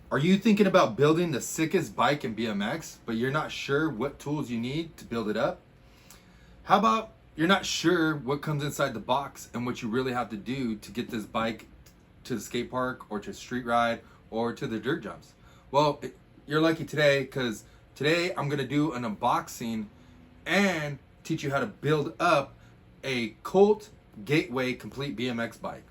Are you thinking about building the sickest bike in BMX, but you're not sure what tools you need to build it up? How about you're not sure what comes inside the box and what you really have to do to get this bike to the skate park or to street ride or to the dirt jumps? Well, you're lucky today, because today I'm going to do an unboxing and teach you how to build up a Cult Gateway complete BMX bike.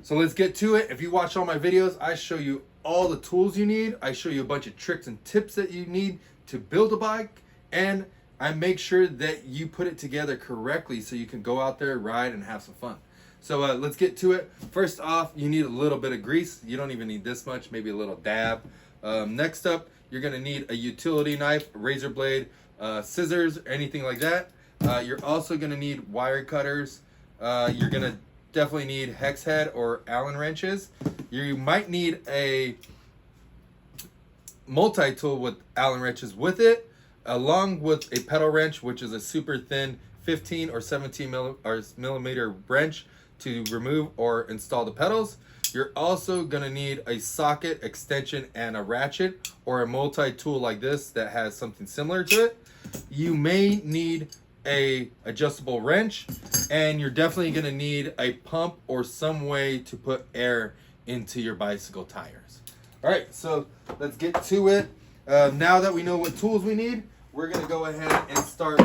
So let's get to it. If you watch all my videos, I show you all the tools you need. I show you a bunch of tricks and tips that you need to build a bike, and I make sure that you put it together correctly so you can go out there, ride, and have some fun. So let's get to it. First off, you need a little bit of grease. You don't even need this much, maybe a little dab. Next up, you're gonna need a utility knife, a razor blade, scissors, anything like that. You're also gonna need wire cutters. You're gonna definitely need hex head or Allen wrenches. You might need a multi-tool with Allen wrenches with it, along with a pedal wrench, which is a super thin 15 or 17 millimeter wrench to remove or install the pedals. You're also gonna need a socket, extension, and a ratchet, or a multi-tool like this that has something similar to it. You may need a adjustable wrench, and you're definitely gonna need a pump or some way to put air into your bicycle tires. All right, so let's get to it. Now that we know what tools we need, we're gonna go ahead and start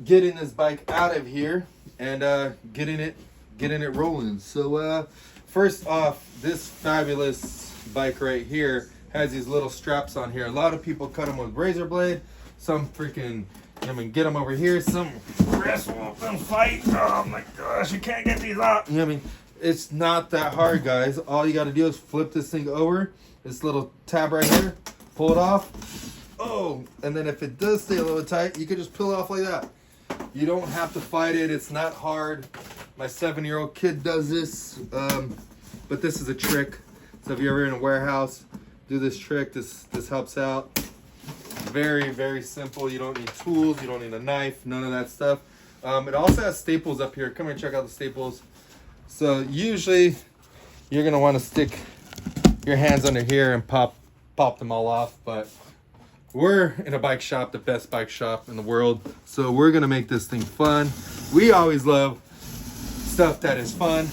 getting this bike out of here and getting it rolling. So first off, this fabulous bike right here has these little straps on here. A lot of people cut them with razor blade. Some freaking, get them over here. Some wrestle and fight. Oh my gosh, you can't get these out. It's not that hard, guys. All you got to do is flip this thing over. This little tab right here. Pull it off. Oh, and then if it does stay a little tight, you can just peel it off like that. You don't have to fight it. It's not hard. My 7-year-old kid does this, but this is a trick. So if you're ever in a warehouse, do this trick. This helps out. Very, very simple. You don't need tools. You don't need a knife. None of that stuff. It also has staples up here. Come here and check out the staples. So usually you're gonna want to stick your hands under here and pop them all off, but we're in a bike shop, the best bike shop in the world, so we're gonna make this thing fun. We always love stuff that is fun.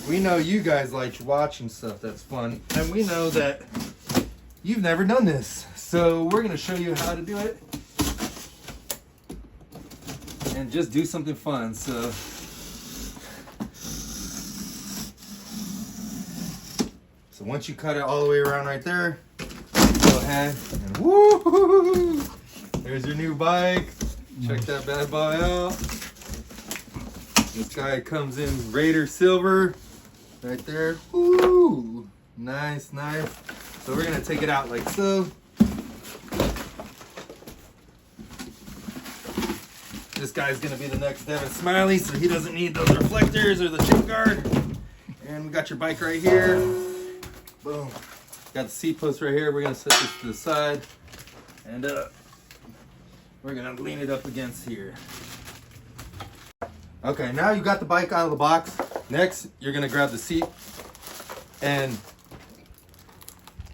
We know you guys like watching stuff that's fun, and we know that you've never done this, so we're gonna show you how to do it and just do something fun. So once you cut it all the way around right there, go ahead and woo! There's your new bike. Check that bad boy out. This guy comes in Raider Silver right there. Woo! Nice, nice. So we're gonna take it out like so. This guy's gonna be the next Devin Smiley, so he doesn't need those reflectors or the chip guard. And we got your bike right here. Boom. Got the seat post right here. We're gonna set this to the side, and we're gonna lean it up against here. Okay, now you got the bike out of the box. Next, you're gonna grab the seat, and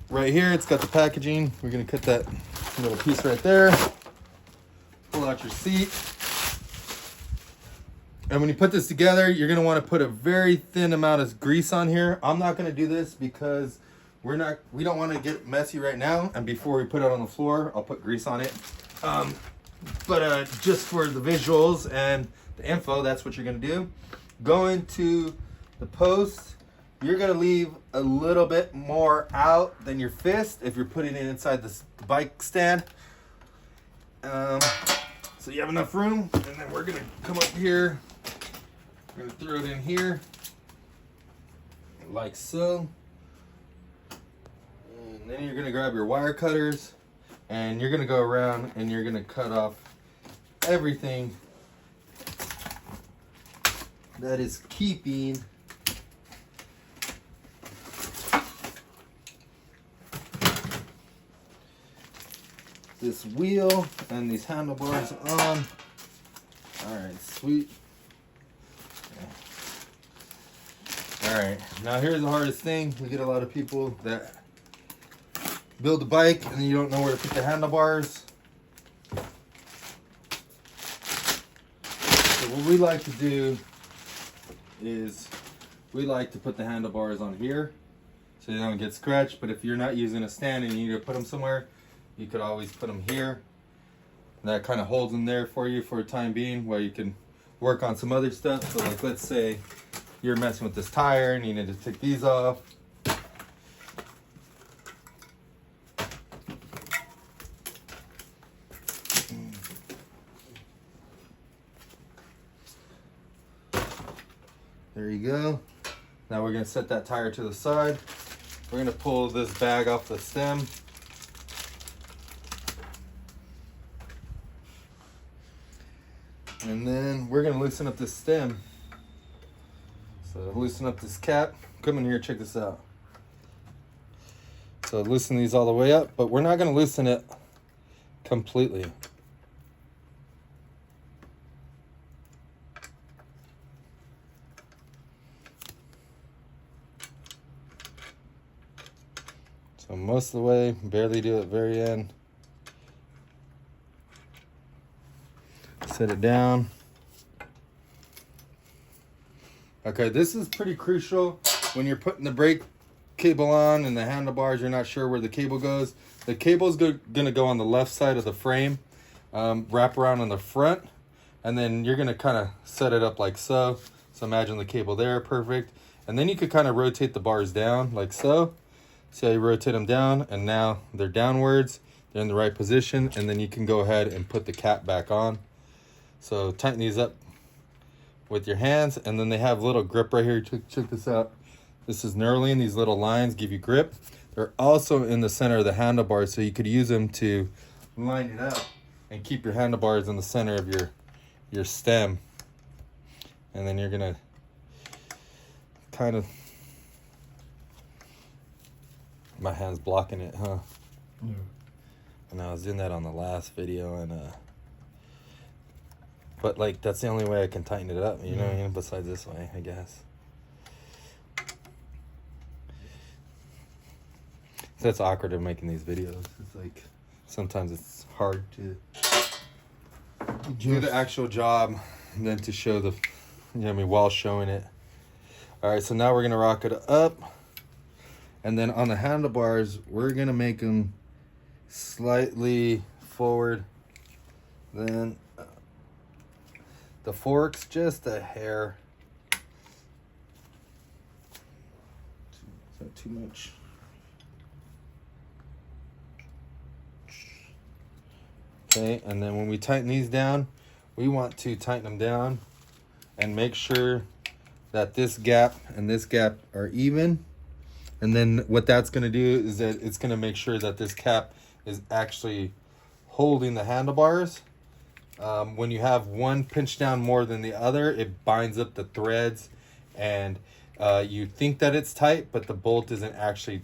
right here it's got the packaging. We're gonna cut that little piece right there. Pull out your seat, and when you put this together, you're gonna want to put a very thin amount of grease on here. I'm not gonna do this because we don't want to get messy right now, and before we put it on the floor, I'll put grease on it. But just for the visuals and the info, that's what you're gonna do. Going to the post, you're gonna leave a little bit more out than your fist if you're putting it inside the bike stand. So you have enough room, and then we're gonna come up here. We're gonna throw it in here, like so. And then you're gonna grab your wire cutters, and you're gonna go around and you're gonna cut off everything that is keeping this wheel and these handlebars on. All right, sweet. All All right, now here's the hardest thing. We get a lot of people that build a bike and you don't know where to put the handlebars. So what we like to do is we like to put the handlebars on here so they don't get scratched. But if you're not using a stand and you need to put them somewhere, you could always put them here. And that kind of holds them there for you for a time being while you can work on some other stuff. So like, let's say you're messing with this tire and you need to take these off. There you go. Now we're going to set that tire to the side. We're going to pull this bag off the stem. And then we're going to loosen up this stem. So loosen up this cap. Come in here, check this out. So loosen these all the way up, but we're not going to loosen it completely. So most of the way, barely do it very end. Set it down. Okay, this is pretty crucial when you're putting the brake cable on and the handlebars, you're not sure where the cable goes. The cable's gonna go on the left side of the frame, wrap around on the front, and then you're gonna kind of set it up like so. So imagine the cable there, perfect. And then you could kind of rotate the bars down like so. See how you rotate them down, and now they're downwards, they're in the right position, and then you can go ahead and put the cap back on. So tighten these up with your hands, and then they have little grip right here. Check this out. This is knurling. These little lines give you grip. They're also in the center of the handlebars, so you could use them to line it up and keep your handlebars in the center of your stem. And then you're gonna kind of, my hand's blocking it, huh? Yeah. And I was doing that on the last video, and but like that's the only way I can tighten it up, you know what I mean? Besides this way, I guess. So that's awkward of making these videos. It's like sometimes it's hard to do the actual job and then to show the, you know what I mean, while showing it. All right, so now we're gonna rock it up. And then on the handlebars, we're gonna make them slightly forward. Then the forks just a hair. Is that too much? Okay, and then when we tighten these down, we want to tighten them down and make sure that this gap and this gap are even. And then what that's going to do is that it's going to make sure that this cap is actually holding the handlebars. When you have one pinched down more than the other, it binds up the threads, and you think that it's tight, but the bolt isn't actually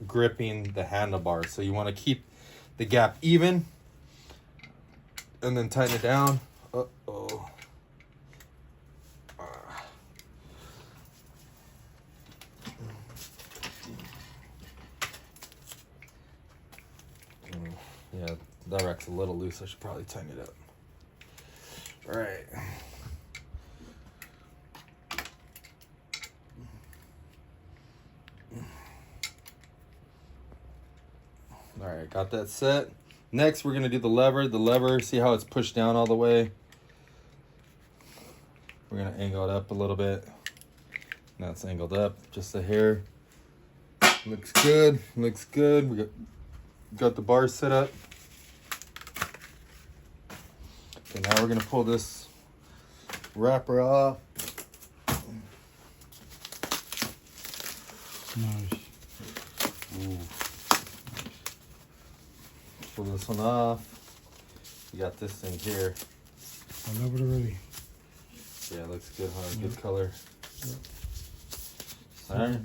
gripping the handlebars. So you want to keep the gap even and then tighten it down. Uh-oh. Yeah, that rack's a little loose. I should probably tighten it up. All right. All right, got that set. Next, we're gonna do the lever. The lever, see how it's pushed down all the way? We're gonna angle it up a little bit. Now it's angled up just a hair. Looks good, looks good. We got the bars set up. Okay, now we're gonna pull this wrapper off. Nice. Ooh. Pull this one off. You got this thing here. I love it already. Yeah, it looks good, huh? Good color. Yep. All right.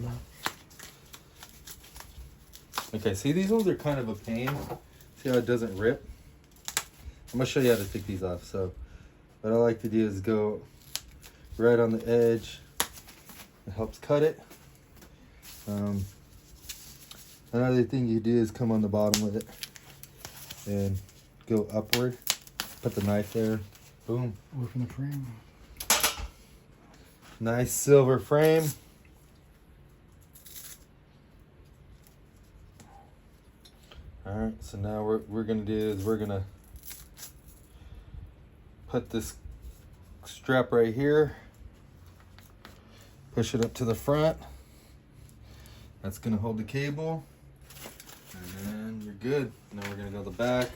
Okay, see, these ones are kind of a pain. See how it doesn't rip? I'm gonna show you how to take these off. So what I like to do is go right on the edge It helps cut it. Another thing you do is come on the bottom with it and go upward. Put the knife there. Boom. Away from the frame. Nice silver frame. All right, so now what we're gonna do is we're gonna put this strap right here, push it up to the front. That's gonna hold the cable, and then you're good. Now we're gonna go to the back,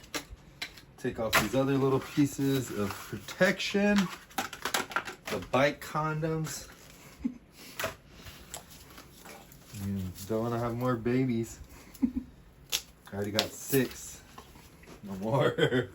take off these other little pieces of protection, the bike condoms. You don't wanna have more babies. I already got 6. No more.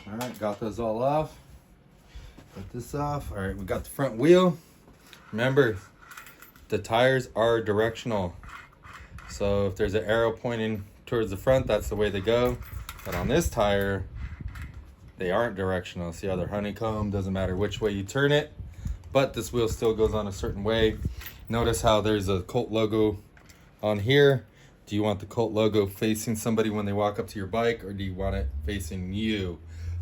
All right, got those all off. Put this off. All right, we got the front wheel. Remember, the tires are directional. So if there's an arrow pointing towards the front, that's the way they go. But on this tire, they aren't directional. See how they're honeycomb? Doesn't matter which way you turn it, but this wheel still goes on a certain way. Notice how there's a Cult logo on here. Do you want the Cult logo facing somebody when they walk up to your bike, or do you want it facing you?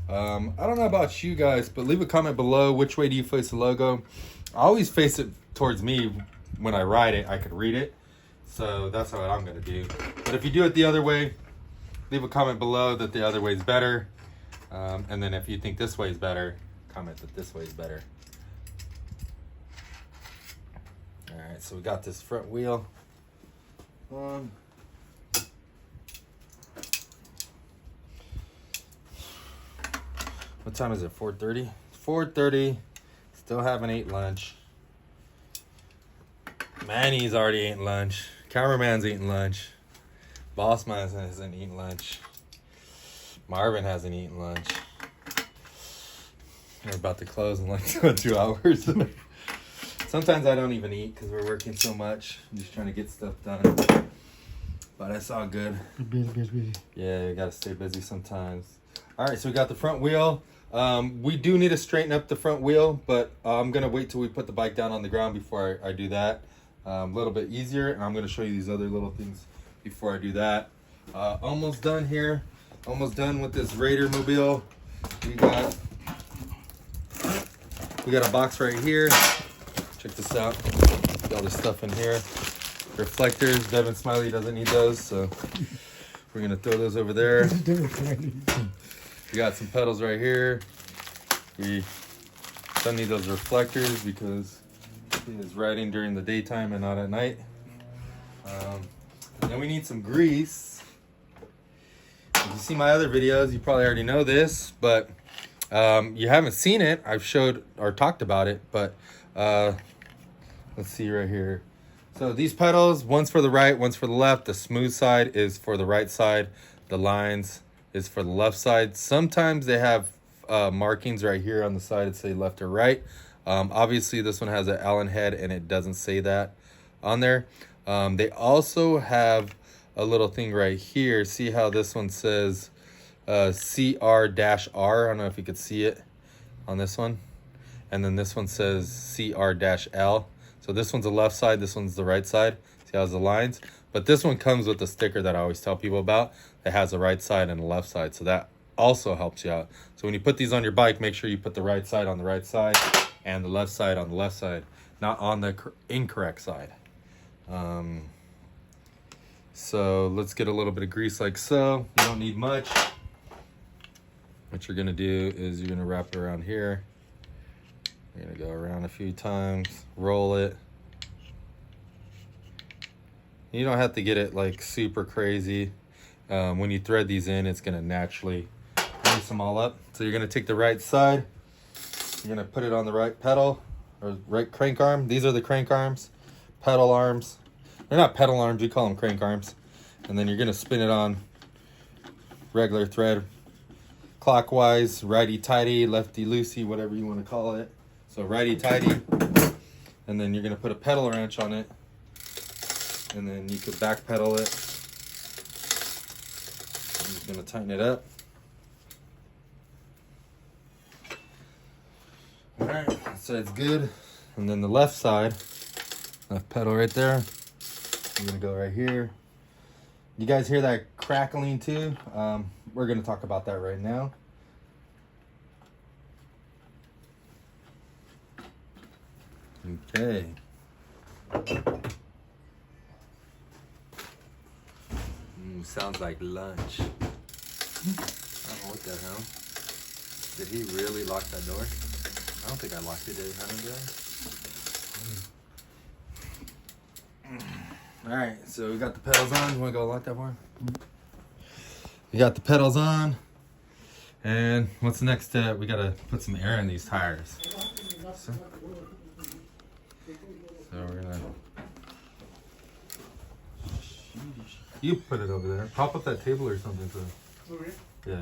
I don't know about you guys, but leave a comment below. Which way do you face the logo? I always face it towards me when I ride it. I could read it. So that's what I'm going to do. But if you do it the other way, leave a comment below that the other way is better. And then if you think this way is better, comment that this way is better. All right, so we got this front wheel on. What time is it? 4:30? 4:30. Still haven't ate lunch. Manny's already eaten lunch. Cameraman's eating lunch. Boss man hasn't eaten lunch. Marvin hasn't eaten lunch. We're about to close in like 2 hours. Sometimes I don't even eat because we're working so much. I'm just trying to get stuff done. But it's all good. Busy. Yeah, you gotta stay busy sometimes. All right, so we got the front wheel. We do need to straighten up the front wheel, but I'm gonna wait till we put the bike down on the ground before I do that. A little bit easier, and I'm gonna show you these other little things before I do that. Almost done here. Almost done with this Raider mobile. We got a box right here. Check this out. Got all this stuff in here. Reflectors. Devin Smiley doesn't need those, so we're gonna throw those over there. We got some pedals right here. We don't need those reflectors because it is riding during the daytime and not at night. And then we need some grease. If you see my other videos, you probably already know this, but you haven't seen it. I've showed or talked about it, but let's see right here. So these pedals, one's for the right, one's for the left. The smooth side is for the right side. The lines is for the left side. Sometimes they have markings right here on the side that say left or right. Obviously this one has an Allen head and it doesn't say that on there. They also have a little thing right here. See how this one says CR-R? I don't know if you could see it on this one. And then this one says CR-L. So this one's the left side, this one's the right side. See how it has the lines? But this one comes with the sticker that I always tell people about. It has the right side and the left side. So that also helps you out. So when you put these on your bike, make sure you put the right side on the right side and the left side on the left side, not on the incorrect side. So let's get a little bit of grease like so. You don't need much. What you're gonna do is you're gonna wrap it around here. You're gonna go around a few times, roll it. You don't have to get it like super crazy. When you thread these in, it's gonna naturally grease them all up. So you're gonna take the right side, you're gonna put it on the right pedal or right crank arm. These are the crank arms, pedal arms. They're not pedal arms, we call them crank arms. And then you're gonna spin it on regular thread, clockwise, righty-tighty, lefty-loosey, whatever you want to call it. So righty-tighty, and then you're gonna put a pedal wrench on it, and then you could back pedal it. I'm just gonna tighten it up. All right, so it's good. And then the left side, left pedal right there. I'm gonna go right here. You guys hear that crackling too? We're gonna talk about that right now. Okay. Sounds like lunch. I don't know what the hell. Did he really lock that door? I don't think I locked it, did I? Alright, so we got the pedals on. You wanna go lock that for him? We got the pedals on. And what's the next step? We gotta put some air in these tires. So we're gonna... You put it over there. Pop up that table or something. Okay. Yeah.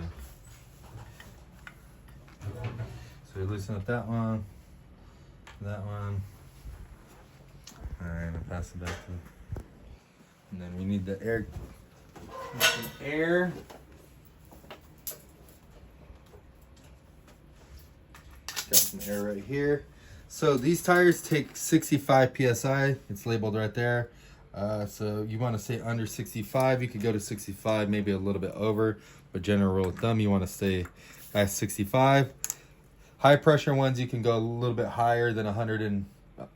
So we loosen up that one. That one. Alright, I'm gonna pass it back to... And then we need the air. Some air. Got some air right here. So these tires take 65 psi. It's labeled right there. So you want to stay under 65. You could go to 65, maybe a little bit over, but general rule of thumb, you want to stay at 65. High pressure ones, you can go a little bit higher than 100 and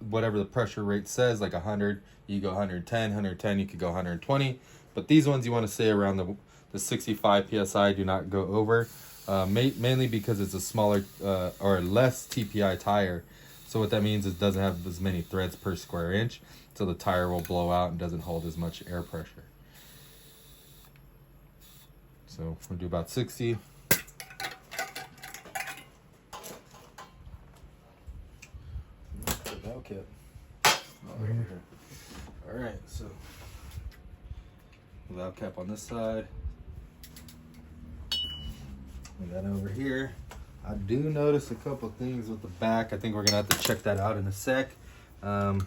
whatever the pressure rate says, like 100. You go 110, 110. You could go 120. But these ones you want to stay around the 65 psi. Do not go over. Mainly because it's a smaller or less TPI tire. So what that means is it doesn't have as many threads per square inch, so the tire will blow out and doesn't hold as much air pressure. So we'll do about 60. Okay. All right, so valve cap on this side. We got over here. I do notice a couple things with the back. I think we're gonna have to check that out in a sec. And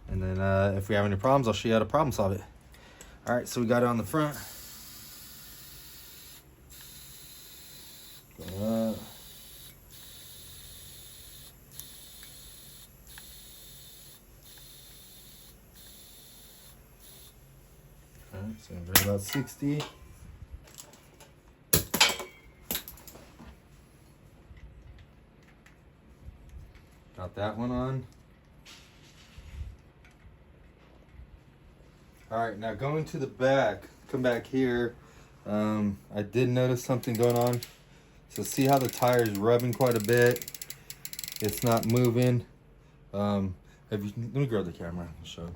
then if we have any problems, I'll show you how to problem solve it. All right, so we got it on the front. Go up. All right, so we're about 60. Got that one on. All right, now going to the back, come back here. I did notice something going on. So see how the tire is rubbing quite a bit. It's not moving. Let me grab the camera, I'll show.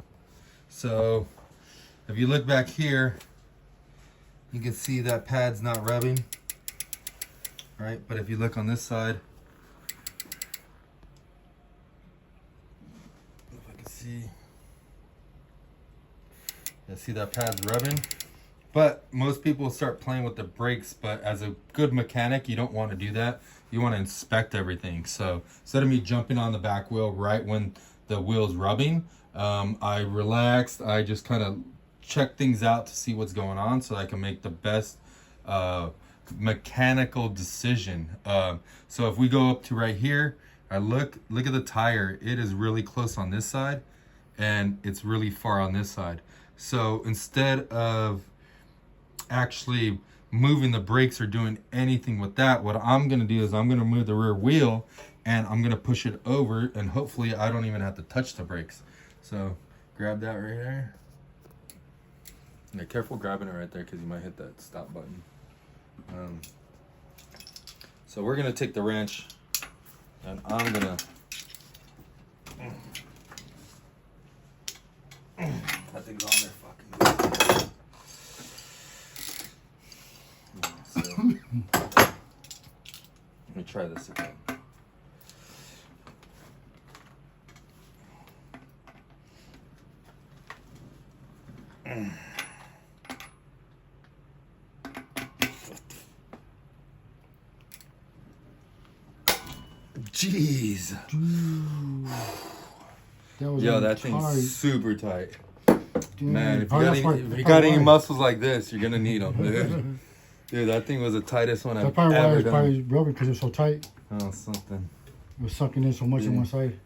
So if you look back here, you can see that pad's not rubbing, right? But if you look on this side, if I can see, yeah, see that pad's rubbing. But most people start playing with the brakes, but as a good mechanic, you don't want to do that. You want to inspect everything. So instead of me jumping on the back wheel right when the wheel's rubbing, I relaxed. I just kind of check things out to see what's going on so I can make the best mechanical decision. So if we go up to right here, I look at the tire. It is really close on this side and it's really far on this side. So instead of actually moving the brakes or doing anything with that, what I'm gonna do is I'm gonna move the rear wheel and I'm gonna push it over, and hopefully I don't even have to touch the brakes. So grab that right there. Yeah, careful grabbing it right there because you might hit that stop button. So we're gonna take the wrench and I'm gonna that thing's on there fucking good. So, this again. Jeez. Yo, that thing's super tight. Dude, man, if you got any muscles like this, you're gonna need them, dude. Dude, that thing was the tightest one I've ever done. It's probably broken because it's so tight. Oh, something. It was sucking in so much on one side.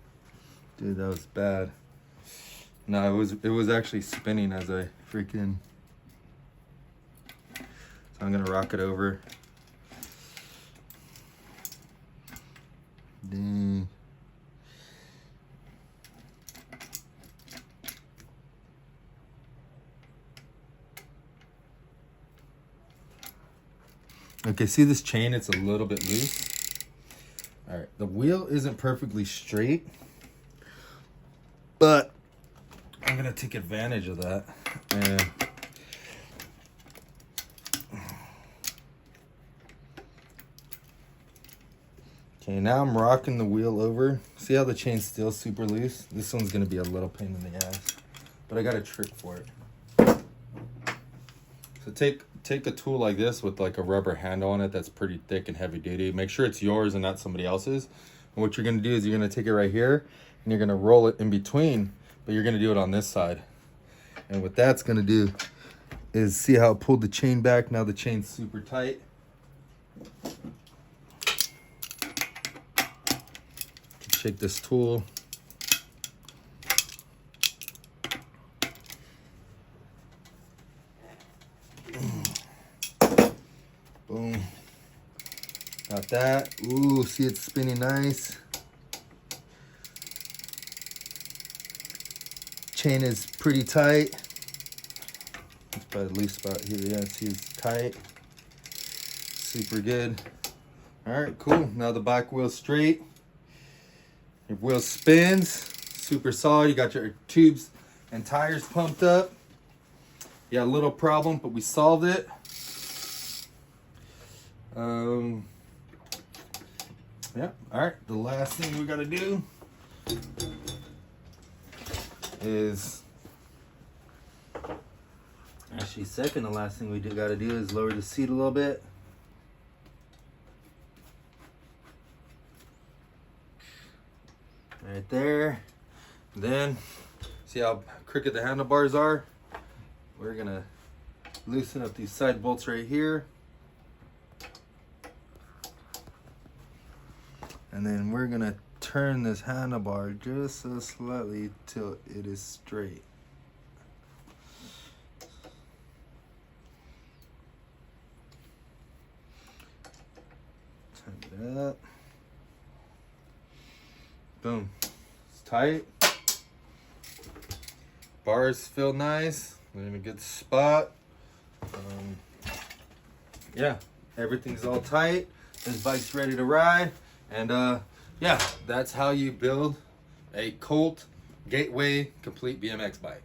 Dude, that was bad. No, it was actually spinning as I freaking. So I'm gonna rock it over. Dang. Okay, see this chain? It's a little bit loose. All right, the wheel isn't perfectly straight, but I'm gonna take advantage of that. And okay, now I'm rocking the wheel over. See how the chain's still super loose? This one's gonna be a little pain in the ass, but I got a trick for it. So take a tool like this with like a rubber handle on it that's pretty thick and heavy duty. Make sure it's yours and not somebody else's. And what you're gonna do is you're gonna take it right here and you're gonna roll it in between, but you're gonna do it on this side. And what that's gonna do is see how it pulled the chain back. Now the chain's super tight. Shake this tool. Boom. Got that. Ooh, see it's spinning nice. Chain is pretty tight. It's probably loose spot here. Yeah, see it's tight. Super good. All right, cool. Now the back wheel's straight. Your wheel spins. Super solid. You got your tubes and tires pumped up. Yeah, a little problem, but we solved it. Yeah, all right, the last thing we gotta do is, actually second, the last thing we gotta do is lower the seat a little bit. Right there. Then, see how crooked the handlebars are? We're gonna loosen up these side bolts right here. And then we're gonna turn this handlebar just so slightly till it is straight. Turn it up. Boom. It's tight. Bars feel nice. We're in a good spot. Yeah, everything's all tight. This bike's ready to ride. And yeah, that's how you build a Cult Gateway complete BMX bike.